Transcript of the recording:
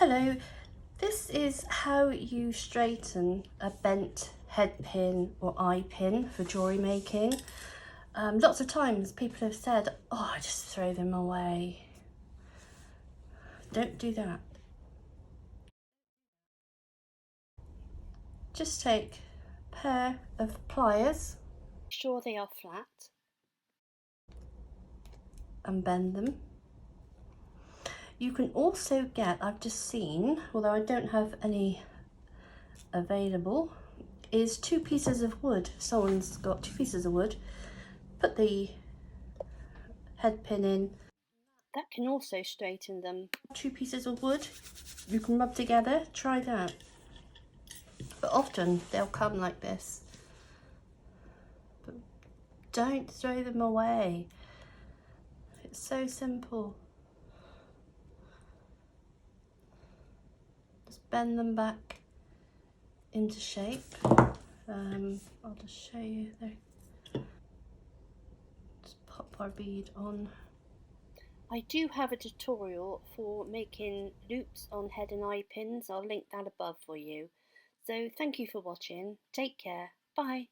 Hello, this is how you straighten a bent head pin or eye pin for jewellery making. Lots of times people have said, oh, I just throw them away. Don't do that. Just take a pair of pliers, make sure they are flat, and bend them. You can also get, I've just seen, although I don't have any available, is 2 pieces of wood. Someone's got 2 pieces of wood. Put the head pin in. That can also straighten them. 2 pieces of wood you can rub together, try that. But often they'll come like this. But don't throw them away. It's so simple. Just bend them back into shape. I'll just show you there. Just pop our bead on. I do have a tutorial for making loops on head and eye pins. I'll link that above for you. So thank you for watching. Take care. Bye.